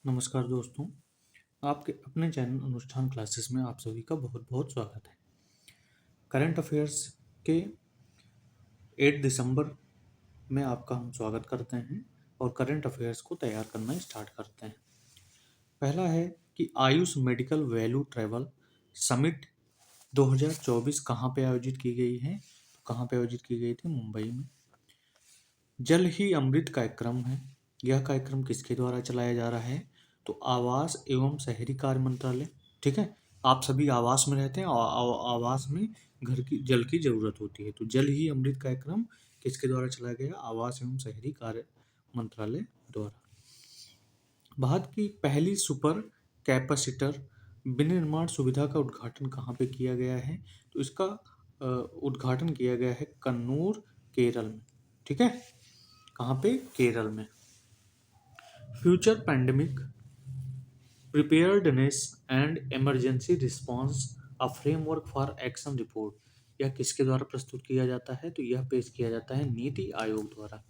नमस्कार दोस्तों। आपके अपने चैनल अनुष्ठान क्लासेस में आप सभी का बहुत बहुत स्वागत है। करंट अफेयर्स के 8 दिसंबर में आपका हम स्वागत करते हैं और करंट अफेयर्स को तैयार करना स्टार्ट करते हैं। पहला है कि Ayush medical value travel summit 2024 कहाँ पे आयोजित की गई है? तो कहाँ पे आयोजित की गई थी? मुंबई में। जल ही अमृत कार्यक्रम है। यह कार्यक्रम किसके द्वारा चलाया जा रहा है? तो आवास एवं शहरी कार्य मंत्रालय। ठीक है, आप सभी आवास में रहते हैं और आवास में घर की जल की जरूरत होती है, तो जल ही अमृत कार्यक्रम किसके द्वारा चलाया गया? आवास एवं शहरी कार्य मंत्रालय द्वारा। भारत की पहली सुपर कैपेसिटर विनिर्माण सुविधा का उद्घाटन कहाँ पे किया गया है? तो इसका उद्घाटन किया गया है कन्नूर, केरल में। ठीक है, कहाँ पे? केरल में। Future pandemic preparedness and emergency response a framework for action report, यह किसके द्वारा प्रस्तुत किया जाता है? तो यह पेश किया जाता है नीति आयोग द्वारा।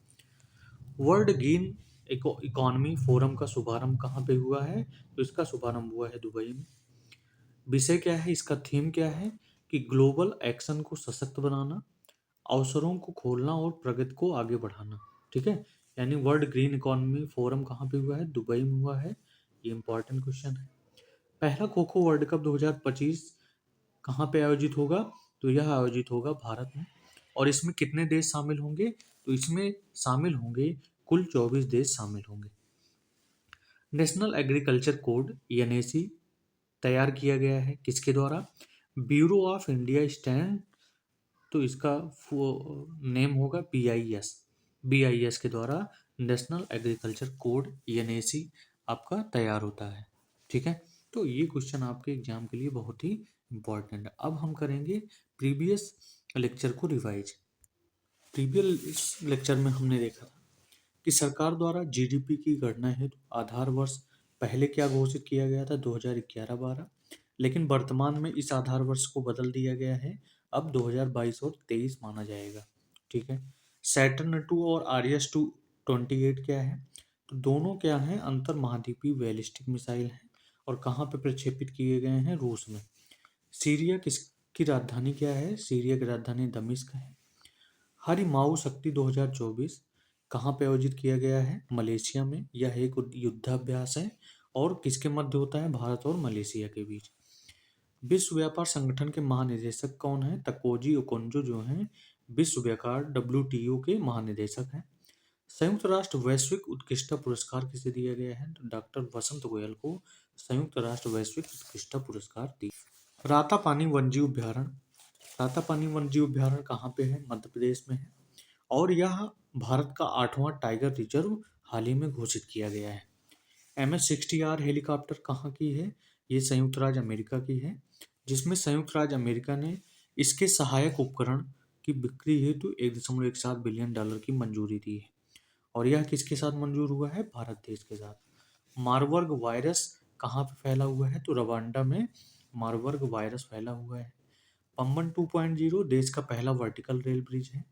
वर्ल्ड ग्रीन इकोनॉमी फोरम का शुभारंभ कहाँ पे हुआ है? तो इसका शुभारंभ हुआ है दुबई में। विषय क्या है, इसका थीम क्या है? कि ग्लोबल एक्शन को सशक्त बनाना, अवसरों को खोलना और प्रगति को आगे बढ़ाना। ठीक है, यानी वर्ल्ड ग्रीन इकोनॉमी फोरम कहाँ पे हुआ है? दुबई में हुआ है। ये इंपॉर्टेंट क्वेश्चन है। पहला खो खो वर्ल्ड कप 2025 कहाँ पे आयोजित होगा? तो यह आयोजित होगा भारत में। और इसमें कितने देश शामिल होंगे? तो इसमें शामिल होंगे कुल 24 देश शामिल होंगे। नेशनल एग्रीकल्चर कोड एनएसी तैयार किया गया है किसके द्वारा? ब्यूरो ऑफ इंडिया स्टैंड, तो इसका नेम होगा बीआईएस। बीआईएस के द्वारा नेशनल एग्रीकल्चर कोड एनएसी आपका तैयार होता है। ठीक है, तो ये क्वेश्चन आपके एग्जाम के लिए बहुत ही इंपॉर्टेंट है। अब हम करेंगे प्रीवियस लेक्चर को रिवाइज। प्रीवियस लेक्चर में हमने देखा था कि सरकार द्वारा जीडीपी की गणना हेतु आधार वर्ष पहले क्या घोषित किया गया था? 2011-12, लेकिन वर्तमान में इस आधार वर्ष को बदल दिया गया है। अब 2022 और 23 माना जाएगा। ठीक है, सैटर्न 2 और आर्यस 28 क्या है? तो दोनों क्या हैं? अंतर महाद्वीपीय बैलिस्टिक मिसाइल हैं और कहाँ पे प्रक्षेपित किए गए हैं? रूस में। सीरिया किसकी राजधानी क्या है? सीरिया की राजधानी दमिश्क है। हरिमाऊ शक्ति 2024 कहाँ पे आयोजित किया गया है? मलेशिया में। यह एक युद्धाभ्यास है और किसके मध्य होता है? भारत और मलेशिया के बीच। विश्व व्यापार संगठन के महानिदेशक कौन है? तकोजी ओकोंजो जो हैं विश्व व्यापार WTO के महानिदेशक हैं। संयुक्त राष्ट्र वैश्विक उत्कृष्टता पुरस्कार किसे दिया गया है? तो डॉक्टर वसंत गोयल को संयुक्त राष्ट्र वैश्विक उत्कृष्टता पुरस्कार दिया। रातापानी वन्यजीव अभ्यारण्य, रातापानी वन्यजीव अभ्यारण्य कहाँ पे है? मध्य प्रदेश में है और यह भारत का 8वां टाइगर रिजर्व हाल ही में घोषित किया गया है। MS-60R हेलीकॉप्टर कहाँ की है? ये संयुक्त राज्य अमेरिका की है, जिसमें संयुक्त राज्य अमेरिका ने इसके सहायक उपकरण की बिक्री हेतु $1.17 बिलियन की मंजूरी दी है। और यह किसके साथ मंजूर हुआ है? भारत देश के साथ। मारबर्ग वायरस कहाँ पे फैला हुआ है? तो रवांडा में मारबर्ग वायरस फैला हुआ है। पंबन 2.0 देश का पहला वर्टिकल रेल ब्रिज है।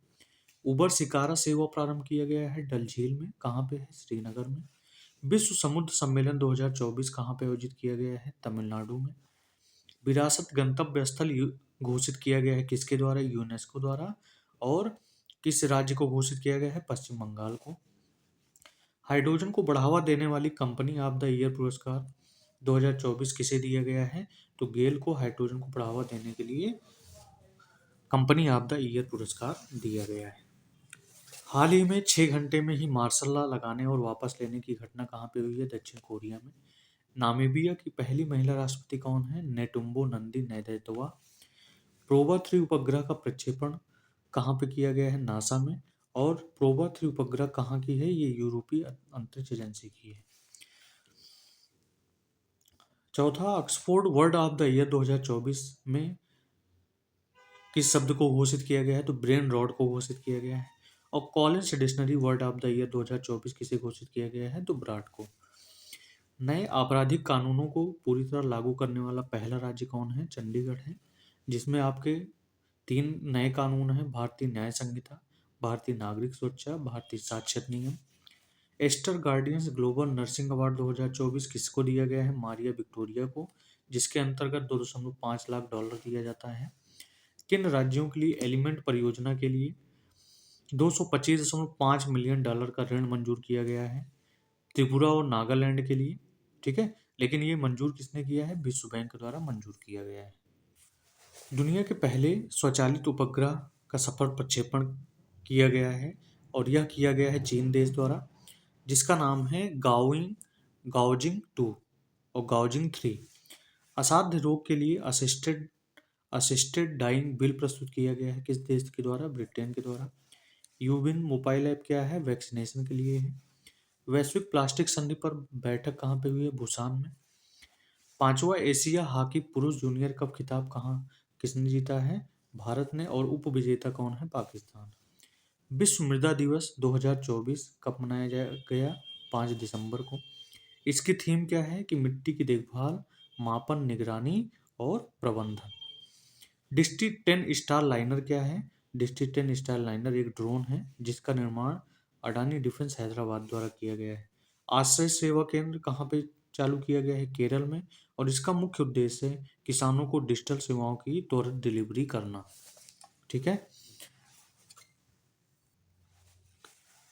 उबर शिकारा सेवा प्रारंभ किया गया है डल झील में। कहाँ पे है? श्रीनगर में। विश्व समुद्र सम्मेलन 2024 कहाँ पे आयोजित किया गया है? तमिलनाडु में। विरासत गंतव्य स्थल घोषित किया गया है किसके द्वारा? यूनेस्को द्वारा। और किस राज्य को घोषित किया गया है? पश्चिम बंगाल को। हाइड्रोजन को बढ़ावा देने वाली कंपनी ऑफ द ईयर पुरस्कार 2024 किसे दिया गया है? तो गेल को हाइड्रोजन को बढ़ावा देने के लिए कंपनी ऑफ द ईयर पुरस्कार दिया गया है। हाल ही में 6 घंटे में ही मार्शल लॉ लगाने और वापस लेने की घटना कहाँ पे हुई है? दक्षिण कोरिया में। नामीबिया की पहली महिला राष्ट्रपति कौन है? नेटुम्बो नंदी नैदैतवा। प्रोबा 3 उपग्रह का प्रक्षेपण कहाँ पे किया गया है? नासा में। और प्रोबा 3 उपग्रह कहाँ की है? ये यूरोपीय अंतरिक्ष एजेंसी की है। चौथा, Oxford word of the year 2024 में किस शब्द को घोषित किया गया है? तो ब्रेन रॉट को घोषित किया गया है। और Collins dictionary word of the year 2024 किसे घोषित किया गया है? तो ब्राड को। नए आपराधिक कानूनों को पूरी तरह लागू करने वाला पहला राज्य कौन है? चंडीगढ़ है, जिसमें आपके 3 नए कानून हैं: भारतीय न्याय संहिता, भारतीय नागरिक सुरक्षा, भारतीय साक्ष्य नियम। Aster guardians global nursing award 2024 किसको दिया गया है? मारिया विक्टोरिया को, जिसके अंतर्गत 2.5 लाख डॉलर दिया जाता है। किन राज्यों के लिए एलिमेंट परियोजना के लिए 225.5 मिलियन डॉलर का ऋण मंजूर किया गया है? त्रिपुरा और नागालैंड के लिए। ठीक है, लेकिन ये मंजूर किसने किया है? विश्व बैंक द्वारा मंजूर किया गया है। दुनिया के पहले स्वचालित उपग्रह का सफल प्रक्षेपण किया गया है, और यह किया गया है चीन देश द्वारा, जिसका नाम है गाओजिंग 2 और गाओजिंग 3। असाध्य रोग के लिए असिस्टेड असिस्टेड डाइंग बिल प्रस्तुत किया गया है किस देश के द्वारा? ब्रिटेन के द्वारा। यूबिन मोबाइल ऐप क्या है? वैक्सीनेशन के लिए है। वैश्विक प्लास्टिक संधि पर बैठक कहाँ पे हुई है? भूसान में। पांचवा एशिया हॉकी पुरुष जूनियर कप खिताब कहाँ किसने जीता है? भारत ने। और उप विजेता कौन है? पाकिस्तान। विश्व मृदा दिवस 2024 कब मनाया गया? 5 दिसंबर को। इसकी थीम क्या है? कि मिट्टी की देखभाल, मापन, निगरानी और प्रबंधन। डिस्टी 10 स्टार लाइनर क्या है? डिस्टी 10 स्टार लाइनर एक ड्रोन है जिसका निर्माण अडानी डिफेंस हैदराबाद द्वारा किया गया है। आश्रय सेवा केंद्र कहाँ पे चालू किया गया है? केरल में। और इसका मुख्य उद्देश्य है किसानों को डिजिटल सेवाओं की त्वरित डिलीवरी करना। ठीक है।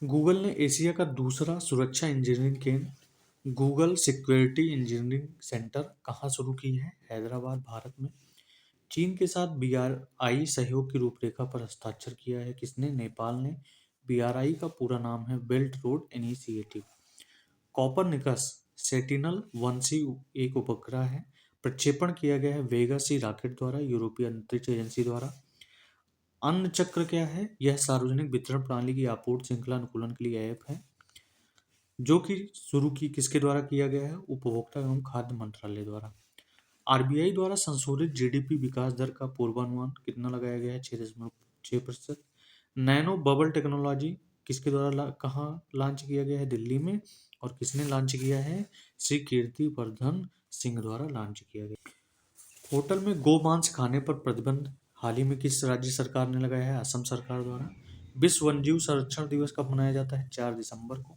गूगल ने एशिया का दूसरा सुरक्षा इंजीनियरिंग केंद्र गूगल सिक्योरिटी इंजीनियरिंग सेंटर कहाँ शुरू की है? हैदराबाद, भारत में। चीन के साथ बीआरआई सहयोग की रूपरेखा पर हस्ताक्षर किया है किसने? नेपाल ने। बीआरआई का पूरा नाम है belt road initiative. Copernicus Sentinel 1C एक उपग्रह है, प्रक्षेपण किया गया है वेगा सी रॉकेट द्वारा, यूरोपीय अंतरिक्ष एजेंसी द्वारा। अन्न चक्र क्या है? यह सार्वजनिक वितरण प्रणाली की आपूर्ति श्रृंखला अनुकूलन के लिए ऐप है, जो कि शुरू की किसके द्वारा किया गया है? उपभोक्ता एवं खाद्य मंत्रालय द्वारा। आरबीआई द्वारा संशोधित जीडीपी विकास दर का पूर्वानुमान कितना लगाया गया है? 6.6%। नैनो बबल टेक्नोलॉजी किसके द्वारा कहाँ लॉन्च किया गया है? दिल्ली में। और किसने लॉन्च किया है? श्री कीर्ति वर्धन सिंह द्वारा लॉन्च किया गया। होटल में गोमांस खाने पर प्रतिबंध हाल ही में किस राज्य सरकार ने लगाया है? असम सरकार द्वारा। विश्व वन्यजीव संरक्षण दिवस कब मनाया जाता है? 4 दिसंबर को।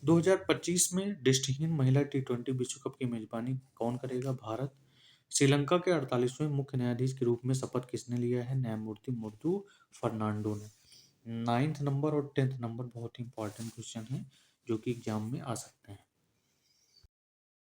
2025 में दृष्टिहीन महिला टी20 विश्व कप की मेजबानी कौन करेगा? भारत। श्रीलंका के 48वें मुख्य न्यायाधीश के रूप में शपथ किसने लिया है? न्यायमूर्ति मुर्तू फर्नांडो ने। 9th नंबर और 10th नंबर बहुत ही इंपॉर्टेंट क्वेश्चन है जो कि एग्जाम में आ सकते हैं।